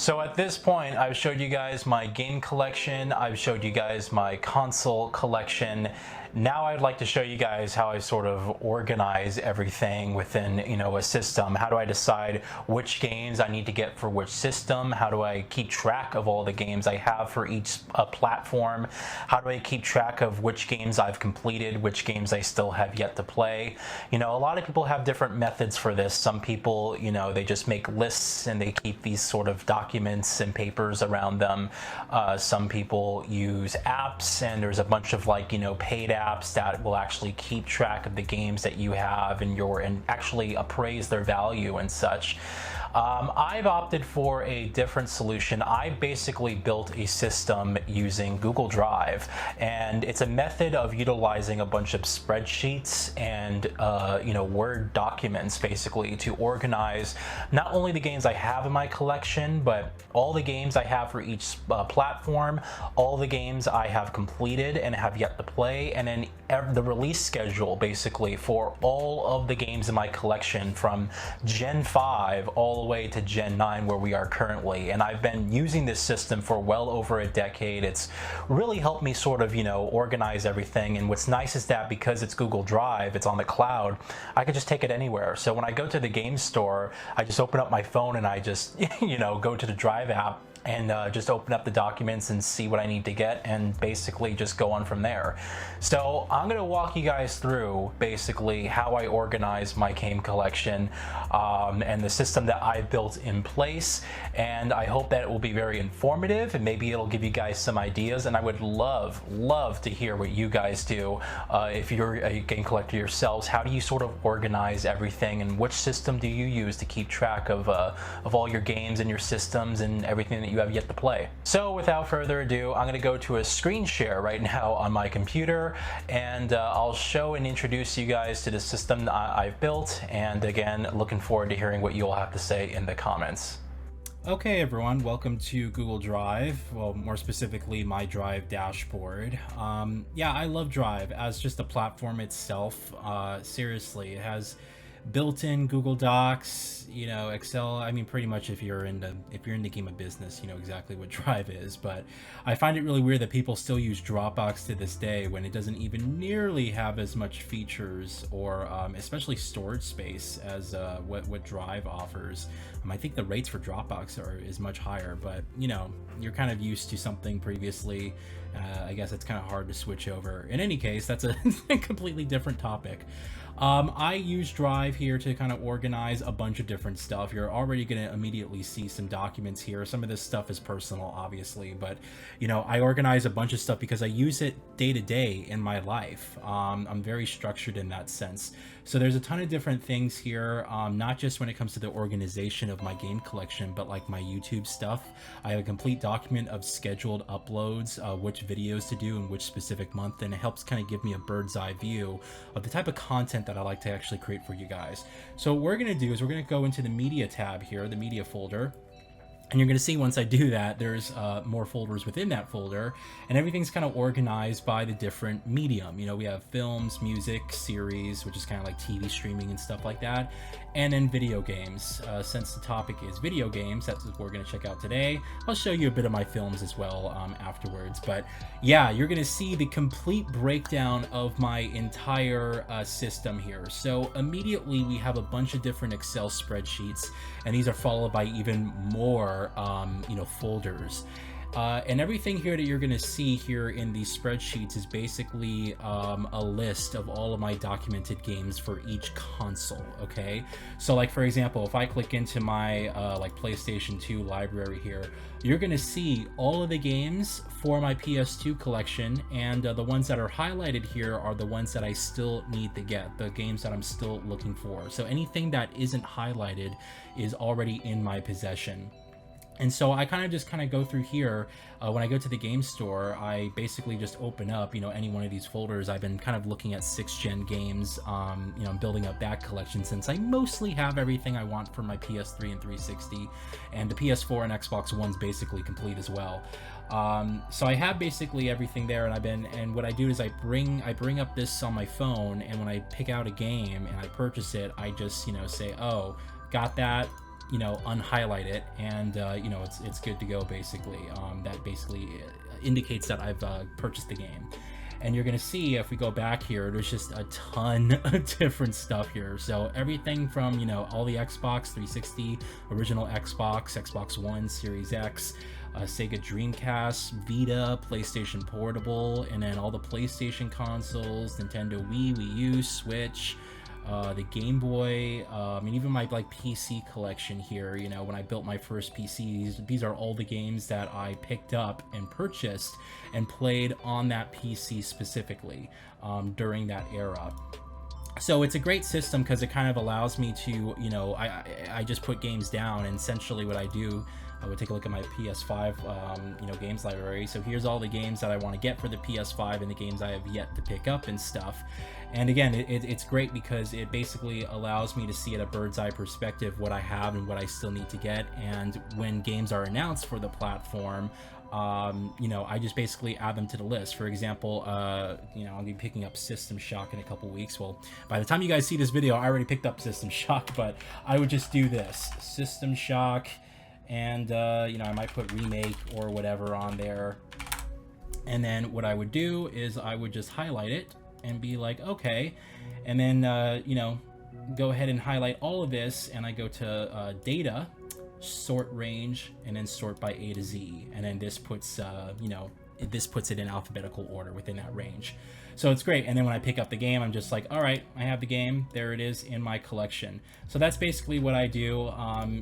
So at this point, I've showed you guys my game collection, I've showed you guys my console collection. Now I'd like to show you guys how I sort of organize everything within, a system. How do I decide which games I need to get for which system? How do I keep track of all the games I have for each platform? How do I keep track of which games I've completed, which games I still have yet to play? A lot of people have different methods for this. Some people, they just make lists and they keep these sort of documents and papers around them. Some people use apps, and there's a bunch of paid apps that will actually keep track of the games that you have and actually appraise their value and such. I've opted for a different solution. I basically built a system using Google Drive, and it's a method of utilizing a bunch of spreadsheets and Word documents basically to organize not only the games I have in my collection, but all the games I have for each platform, all the games I have completed and have yet to play, and then the release schedule basically for all of the games in my collection from Gen 5 all the way to Gen 9 where we are currently. And I've been using this system for well over a decade. It's really helped me sort of organize everything. And what's nice is that because it's Google Drive, it's on the cloud, I can just take it anywhere. So when I go to the game store, I just open up my phone and I just go to the Drive app and just open up the documents and see what I need to get and basically just go on from there. So I'm going to walk you guys through basically how I organize my game collection and the system that I built in place, and I hope that it will be very informative and maybe it'll give you guys some ideas. And I would love to hear what you guys do if you're a game collector yourselves. How do you sort of organize everything, and which system do you use to keep track of all your games and your systems and everything that you have yet to play? So without further ado, I'm going to go to a screen share right now on my computer, and I'll show and introduce you guys to the system that I've built. And again, looking forward to hearing what you all have to say in the comments. Okay everyone, welcome to Google Drive, well, more specifically my Drive dashboard. Yeah, I love Drive as just a platform itself. Seriously, it has built-in Google Docs, Excel. I mean, pretty much if you're in the game of business, you know exactly what Drive is. But I find it really weird that people still use Dropbox to this day when it doesn't even nearly have as much features or especially storage space as what Drive offers. I think the rates for Dropbox is much higher, but you're kind of used to something previously. I guess it's kind of hard to switch over. In any case, that's a completely different topic. I use Drive here to kind of organize a bunch of different stuff. You're already going to immediately see some documents here. Some of this stuff is personal, obviously, but I organize a bunch of stuff because I use it day to day in my life. I'm very structured in that sense. So there's a ton of different things here, not just when it comes to the organization of my game collection, but like my YouTube stuff. I have a complete document of scheduled uploads, which videos to do in which specific month, and it helps kind of give me a bird's eye view of the type of content that I like to actually create for you guys. So what we're going to do is we're going to go into the media tab here, the media folder. And you're going to see once I do that, there's more folders within that folder, and everything's kind of organized by the different medium. We have films, music, series, which is kind of like TV streaming and stuff like that, and then video games. Since the topic is video games, that's what we're going to check out today. I'll show you a bit of my films as well afterwards. But yeah, you're going to see the complete breakdown of my entire system here. So immediately we have a bunch of different Excel spreadsheets, and these are followed by even more folders. And everything here that you're going to see here in these spreadsheets is basically a list of all of my documented games for each console. Okay, so like for example, if I click into my PlayStation 2 library here, you're going to see all of the games for my PS2 collection, and the ones that are highlighted here are the ones that I still need to get, the games that I'm still looking for. So anything that isn't highlighted is already in my possession. And so I kind of go through here. When I go to the game store, I basically just open up, any one of these folders. I've been kind of looking at 6th-gen games. I'm building up that collection since I mostly have everything I want for my PS3 and 360, and the PS4 and Xbox One's basically complete as well. So I have basically everything there, and what I do is I bring up this on my phone, and when I pick out a game and I purchase it, I just say, oh, got that. you know, unhighlight it, and you know, it's good to go basically. That basically indicates that I've purchased the game. And you're gonna see, if we go back here, there's just a ton of different stuff here. So everything from, you know, all the Xbox 360, original Xbox, Xbox One, Series X, Sega Dreamcast, Vita, PlayStation Portable, and then all the PlayStation consoles, Nintendo Wii, Wii U, Switch, the Game Boy, and even my like PC collection here. You know, when I built my first PCs, these are all the games that I picked up and purchased and played on that PC specifically during that era. So it's a great system because it kind of allows me to, you know, I just put games down, and essentially what I do, I would take a look at my PS5, you know, games library. So here's all the games that I want to get for the PS5 and the games I have yet to pick up and stuff. And again, it's great because it basically allows me to see at a bird's eye perspective what I have and what I still need to get. And when games are announced for the platform, you know, I just basically add them to the list. For example, you know, I'll be picking up System Shock in a couple weeks. Well, by the time you guys see this video, I already picked up System Shock, but I would just do this, System Shock, and you know, I might put remake or whatever on there. And then what I would do is I would just highlight it and be like, okay, and then you know, go ahead and highlight all of this, and I go to data, sort range, and then sort by A to Z, and then this puts you know, this puts it in alphabetical order within that range. So it's great. And then when I pick up the game, I'm just like, all right, I have the game, there it is in my collection. So that's basically what I do.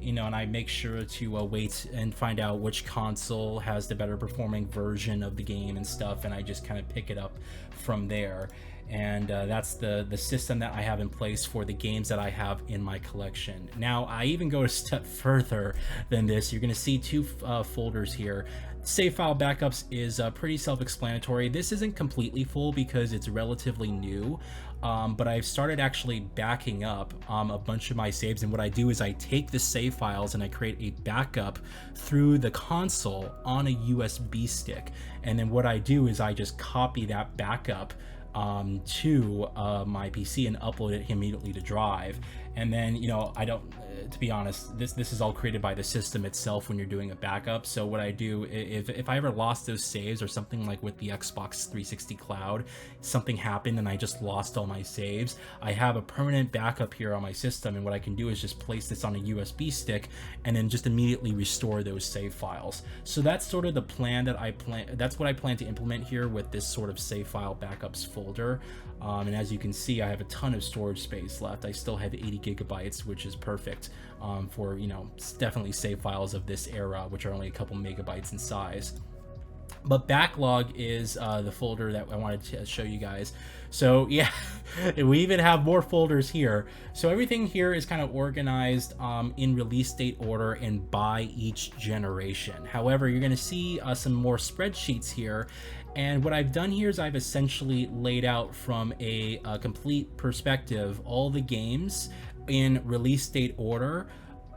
You know, and I make sure to wait and find out which console has the better performing version of the game and stuff, and I just kind of pick it up from there. And that's the system that I have in place for the games that I have in my collection. Now, I even go a step further than this. You're going to see two folders here. Save file backups is pretty self-explanatory. This isn't completely full because it's relatively new, but I've started actually backing up a bunch of my saves, and what I do is I take the save files and I create a backup through the console on a USB stick, and then what I do is I just copy that backup to my PC and upload it immediately to Drive. And then, you know, I don't, to be honest, this is all created by the system itself when you're doing a backup. So what I do, if I ever lost those saves or something like with the Xbox 360 Cloud, something happened and I just lost all my saves, I have a permanent backup here on my system, and what I can do is just place this on a USB stick and then just immediately restore those save files. So that's sort of the plan that that's what I plan to implement here with this sort of save file backups folder. And as you can see, I have a ton of storage space left. I still have 80 gigabytes, which is perfect for, you know, definitely save files of this era, which are only a couple megabytes in size. But backlog is the folder that I wanted to show you guys. So yeah, we even have more folders here. So everything here is kind of organized in release date order and by each generation. However, you're going to see some more spreadsheets here. And what I've done here is I've essentially laid out from a complete perspective all the games in release date order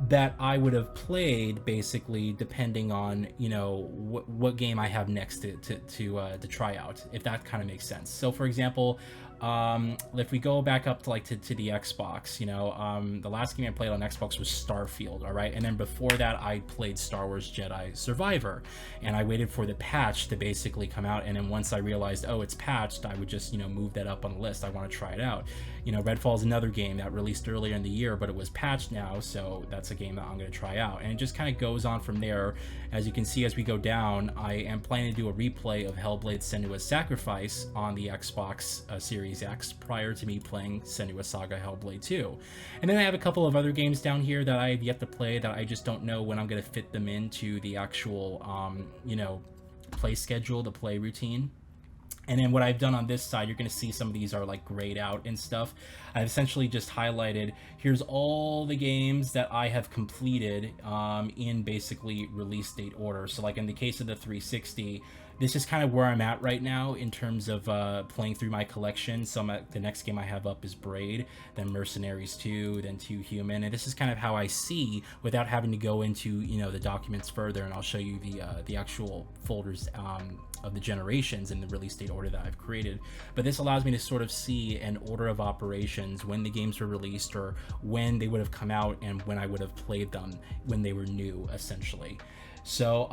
that I would have played, basically depending on, you know, what game I have next to try out, if that kind of makes sense. So for example, if we go back up to like to the Xbox, you know, the last game I played on Xbox was Starfield, all right, and then before that I played Star Wars Jedi Survivor, and I waited for the patch to basically come out, and then once I realized, oh, it's patched, I would just, you know, move that up on the list. I want to try it out. You know, Redfall is another game that released earlier in the year, but it was patched now, so that's a game that I'm going to try out, and it just kind of goes on from there. As you can see, as we go down, I am planning to do a replay of Hellblade: Senua's Sacrifice on the Xbox Series X prior to me playing Senua's Saga Hellblade 2. And then I have a couple of other games down here that I have yet to play that I just don't know when I'm going to fit them into the actual, you know, play schedule, the play routine. And then what I've done on this side, you're going to see some of these are like grayed out and stuff. I've essentially just highlighted, here's all the games that I have completed in basically release date order. So like in the case of the 360, this is kind of where I'm at right now in terms of playing through my collection. So the next game I have up is Braid, then Mercenaries 2, then 2 Human, and this is kind of how I see without having to go into, you know, the documents further. And I'll show you the actual folders the generations in the release date order that I've created. But this allows me to sort of see an order of operations when the games were released, or when they would have come out, and when I would have played them when they were new, essentially. So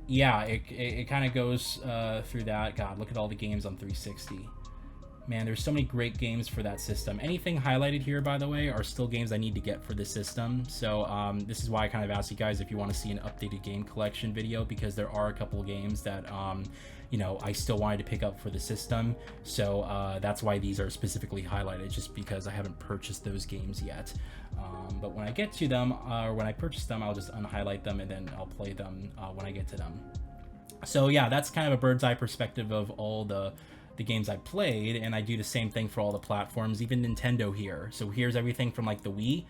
yeah, it kind of goes through that. God, look at all the games on 360. Man, there's so many great games for that system. Anything highlighted here, by the way, are still games I need to get for this system. So this is why I kind of asked you guys if you want to see an updated game collection video, because there are a couple of games that you know, I still wanted to pick up for the system. So that's why these are specifically highlighted, just because I haven't purchased those games yet. But when I get to them, or when I purchase them, I'll just unhighlight them and then I'll play them when I get to them. So yeah, that's kind of a bird's eye perspective of all the games I played, and I do the same thing for all the platforms, even Nintendo here. So here's everything from like the Wii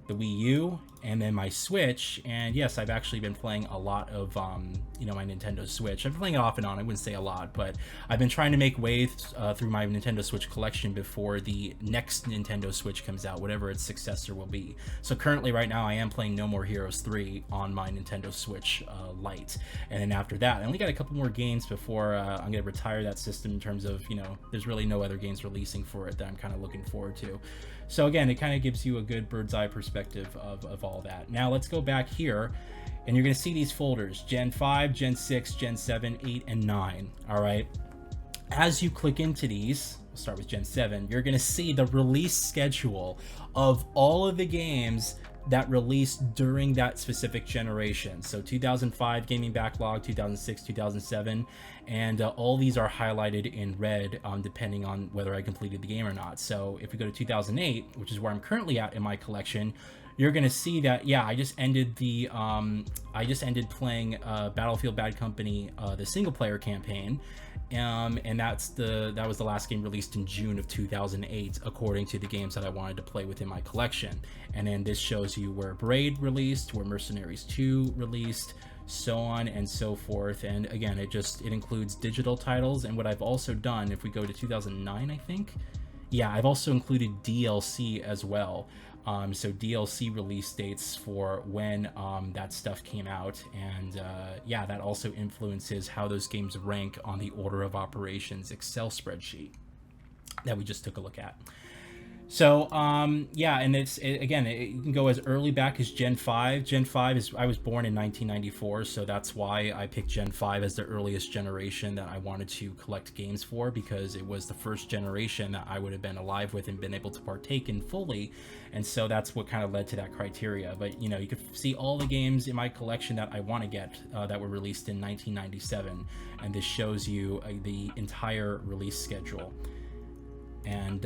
U, and then my Switch. And yes, I've actually been playing a lot of you know, my Nintendo Switch. I've been playing it off and on, I wouldn't say a lot, but I've been trying to make way through my Nintendo Switch collection before the next Nintendo Switch comes out, whatever its successor will be. So currently right now I am playing No More Heroes 3 on my Nintendo Switch Lite, and then after that I only got a couple more games before I'm gonna retire that system, in terms of, you know, there's really no other games releasing for it that I'm kind of looking forward to. So again, it kind of gives you a good bird's eye perspective of all that. Now let's go back here, and you're going to see these folders: Gen 5, Gen 6, Gen 7, 8, and 9. All right. As you click into these, we'll start with Gen 7, you're going to see the release schedule of all of the games that released during that specific generation. So 2005 gaming backlog, 2006, 2007, and all these are highlighted in red, depending on whether I completed the game or not. So if we go to 2008, which is where I'm currently at in my collection, you're gonna see that, yeah, I just ended the playing Battlefield Bad Company, the single player campaign. And that was the last game released in June of 2008, according to the games that I wanted to play within my collection. And then this shows you where Braid released, where Mercenaries 2 released, so on and so forth. And again, it includes digital titles. And what I've also done, if we go to 2009, I think, yeah, I've also included DLC as well. So DLC release dates for when that stuff came out, and yeah, that also influences how those games rank on the order of operations Excel spreadsheet that we just took a look at. So yeah, and again, you can go as early back as Gen 5. Gen 5 is, I was born in 1994, so that's why I picked Gen 5 as the earliest generation that I wanted to collect games for, because it was the first generation that I would have been alive with and been able to partake in fully. And so that's what kind of led to that criteria. But you know, you could see all the games in my collection that I want to get that were released in 1997, and this shows you the entire release schedule. And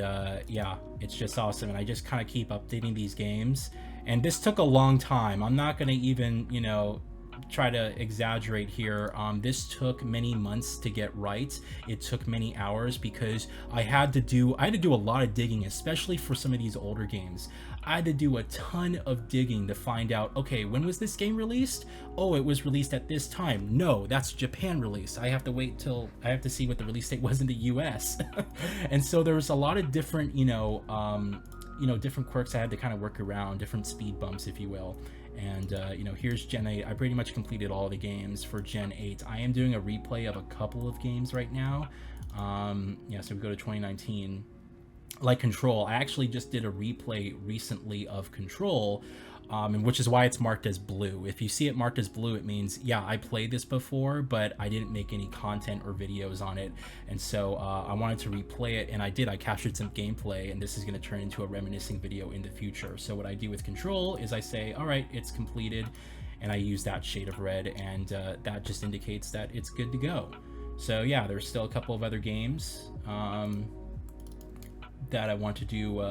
yeah, it's just awesome, and I just kind of keep updating these games, and this took a long time. I'm not going to even, you know, try to exaggerate here. This took many months to get right. It took many hours, because I had to do a lot of digging, especially for some of these older games. I had to do a ton of digging to find out, okay, when was this game released? Oh, it was released at this time. No, that's Japan release. I have to wait till I have to see what the release date was in the US. And so there was a lot of different, different quirks I had to kind of work around, different speed bumps, if you will. And you know, here's Gen 8. I pretty much completed all the games for Gen 8. I am doing a replay of a couple of games right now. Yeah, so we go to 2019. Like Control, I actually just did a replay recently of Control, and which is why it's marked as blue. If you see it marked as blue, it means, yeah, I played this before, but I didn't make any content or videos on it. And so I wanted to replay it, and I did. I captured some gameplay, and this is going to turn into a reminiscing video in the future. So what I do with Control is I say, all right, it's completed, and I use that shade of red, and that just indicates that it's good to go. So yeah, there's still a couple of other games that I want to do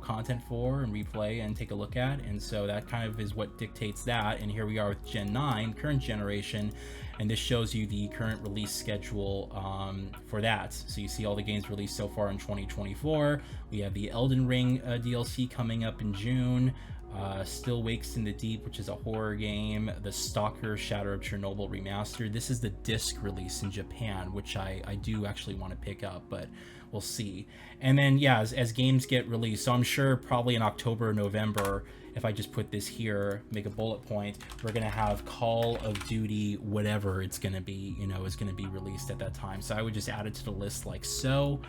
content for and replay and take a look at, and so that kind of is what dictates that. And here we are with Gen 9, current generation, and this shows you the current release schedule for that. So you see all the games released so far in 2024. We have the Elden Ring DLC coming up in June. Still Wakes in the Deep, which is a horror game. The Stalker Shadow of Chernobyl Remastered. This is the disc release in Japan, which I do actually want to pick up, but we'll see. And then, yeah, as games get released, so I'm sure probably in October or November, if I just put this here, make a bullet point, we're going to have Call of Duty, whatever it's going to be, you know, is going to be released at that time. So I would just add it to the list like so.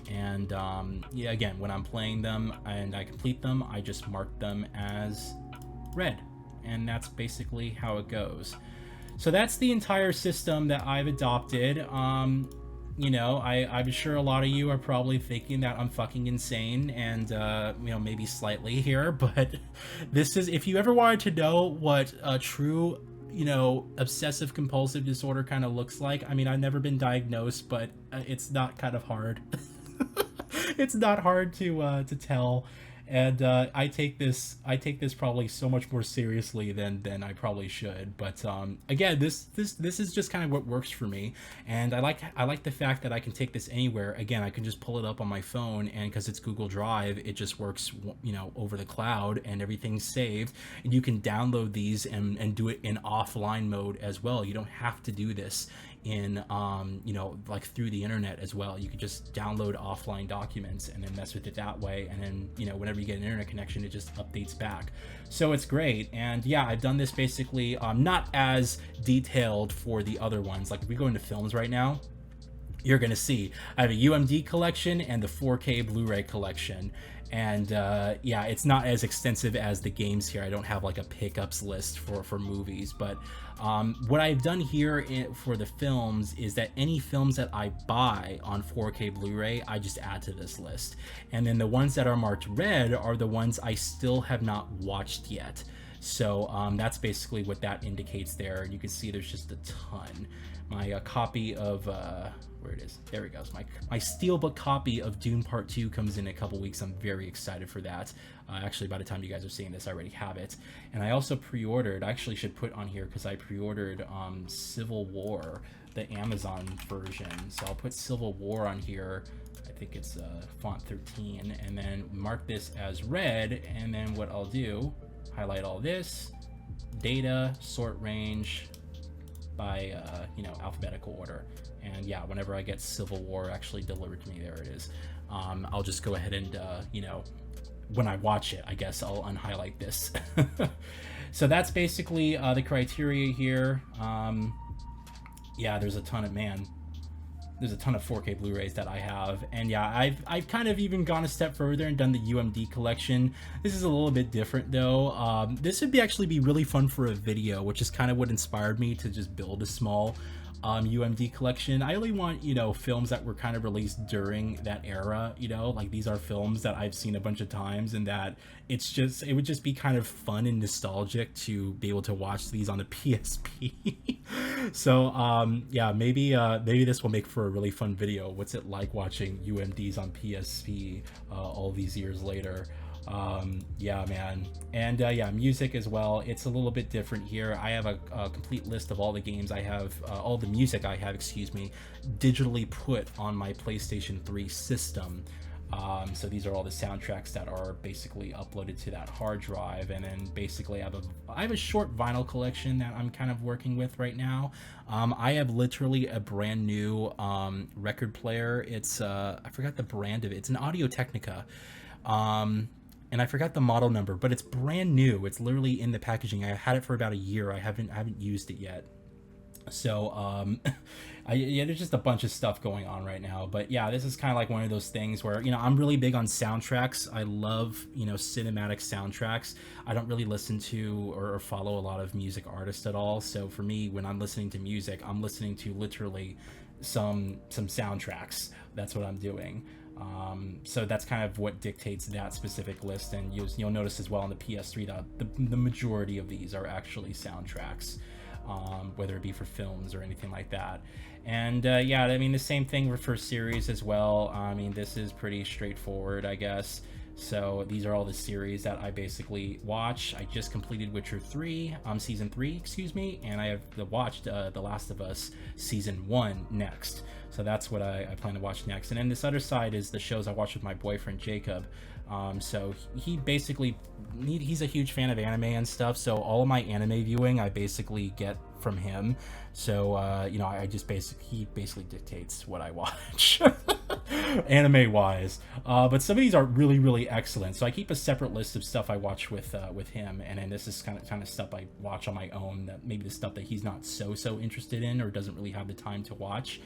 And yeah, again, when I'm playing them and I complete them, I just mark them as red. And that's basically how it goes. So that's the entire system that I've adopted. You know, I'm sure a lot of you are probably thinking that I'm fucking insane and, you know, maybe slightly here, but this is, if you ever wanted to know what a true, you know, obsessive compulsive disorder kind of looks like, I mean, I've never been diagnosed, but it's not kind of hard. It's not hard to tell. And I take this probably so much more seriously than I probably should. But again, this is just kind of what works for me, and I like the fact that I can take this anywhere. Again, I can just pull it up on my phone, and because it's Google Drive, it just works, you know, over the cloud, and everything's saved. And you can download these and do it in offline mode as well. You don't have to do this in you know, like through the internet as well. You could just download offline documents and then mess with it that way, and then, you know, whenever you get an internet connection, it just updates back. So it's great. And yeah, I've done this basically not as detailed for the other ones. Like if we go into films right now, you're gonna see I have a UMD collection and the 4K Blu-ray collection. And yeah, it's not as extensive as the games here. I don't have like a pickups list for movies, but what I've done here for the films is that any films that I buy on 4K Blu-ray, I just add to this list. And then the ones that are marked red are the ones I still have not watched yet. So that's basically what that indicates there. And you can see there's just a ton. My copy of where it is, there it goes, my steelbook copy of Dune Part 2 comes in a couple weeks. I'm very excited for that. Actually, by the time you guys are seeing this, I already have it. And I also pre-ordered, I actually should put on here because I pre-ordered Civil War, the Amazon version. So I'll put Civil War on here. I think it's font 13, and then mark this as red. And then what I'll do, highlight all this, data, sort range by you know, alphabetical order. And yeah, whenever I get Civil War actually delivered to me, there it is. I'll just go ahead and you know, when I watch it, I guess I'll unhighlight this. So that's basically the criteria here. Yeah, there's a ton of, there's a ton of 4K Blu-rays that I have. And yeah, I've kind of even gone a step further and done the UMD collection. This is a little bit different though. This would actually be really fun for a video, which is kind of what inspired me to just build a small UMD collection. I only want, you know, films that were kind of released during that era, you know, like these are films that I've seen a bunch of times, and that it would just be kind of fun and nostalgic to be able to watch these on the PSP. So yeah, maybe this will make for a really fun video. What's it like watching UMDs on PSP all these years later? Yeah, man. And yeah, music as well, it's a little bit different here. I have a complete list of all the games I have, all the music I have, excuse me, digitally put on my PlayStation 3 system. So these are all the soundtracks that are basically uploaded to that hard drive. And then basically I have a short vinyl collection that I'm kind of working with right now. I have literally a brand new record player. It's I forgot the brand of it. It's an Audio-Technica. And I forgot the model number, but it's brand new. It's literally in the packaging. I had it for about a year. I haven't used it yet. So yeah, there's just a bunch of stuff going on right now. But yeah, this is kind of like one of those things where, you know, I'm really big on soundtracks. I love, you know, cinematic soundtracks. I don't really listen to or follow a lot of music artists at all. So for me, when I'm listening to music, I'm listening to literally some soundtracks. That's what I'm doing. So that's kind of what dictates that specific list. And you'll notice as well on the PS3 that the majority of these are actually soundtracks, whether it be for films or anything like that. And yeah, I mean, the same thing for series as well. I mean, this is pretty straightforward, I guess. So these are all the series that I basically watch. I just completed Witcher 3, season 3, excuse me, and I have watched The Last of Us season 1 next. So that's what I plan to watch next. And then this other side is the shows I watch with my boyfriend Jacob. So he basically he's a huge fan of anime and stuff. So all of my anime viewing I basically get from him. So you know, he basically dictates what I watch. Anime wise, but some of these are really excellent. So I keep a separate list of stuff I watch with him, and then this is kind of stuff I watch on my own, that maybe the stuff that he's not so interested in or doesn't really have the time to watch.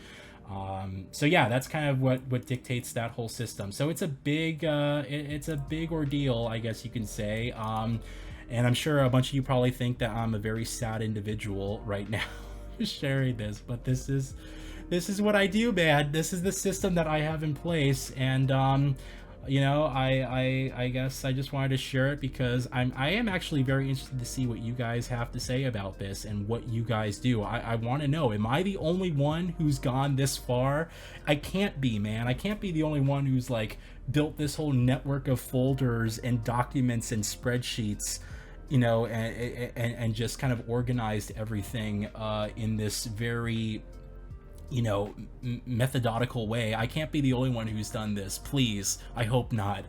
So yeah, that's kind of what dictates that whole system. So it's a big ordeal, I guess you can say. And I'm sure a bunch of you probably think that I'm a very sad individual right now sharing this, but this is what I do, man. This is the system that I have in place, and you know, I guess I just wanted to share it because I am actually very interested to see what you guys have to say about this and what you guys do. I want to know, am I the only one who's gone this far? I can't be, man. I can't be the only one who's like built this whole network of folders and documents and spreadsheets, you know, and just kind of organized everything in this very, you know, methodical way. I can't be the only one who's done this. Please, I hope not.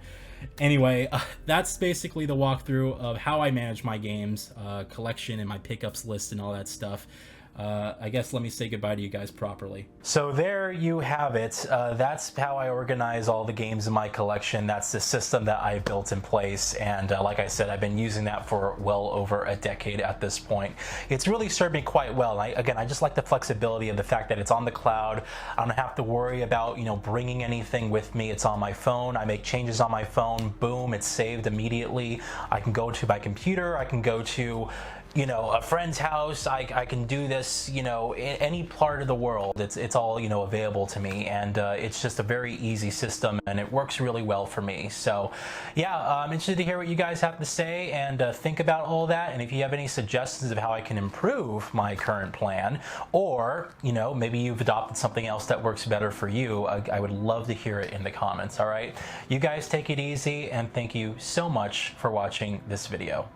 Anyway, that's basically the walkthrough of how I manage my games collection and my pickups list and all that stuff. I guess let me say goodbye to you guys properly. So there you have it. That's how I organize all the games in my collection. That's the system that I built in place, and like I said, I've been using that for well over a decade at this point. It's really served me quite well. I just like the flexibility of the fact that it's on the cloud. I don't have to worry about, you know, bringing anything with me. It's on my phone. I make changes on my phone. Boom, it's saved immediately. I can go to my computer. I can go to, you know, a friend's house. I can do this, you know, in any part of the world. It's all, you know, available to me, and it's just a very easy system, and it works really well for me. So yeah, I'm interested to hear what you guys have to say and think about all that, and if you have any suggestions of how I can improve my current plan, or, you know, maybe you've adopted something else that works better for you, I would love to hear it in the comments. All right, you guys take it easy, and thank you so much for watching this video.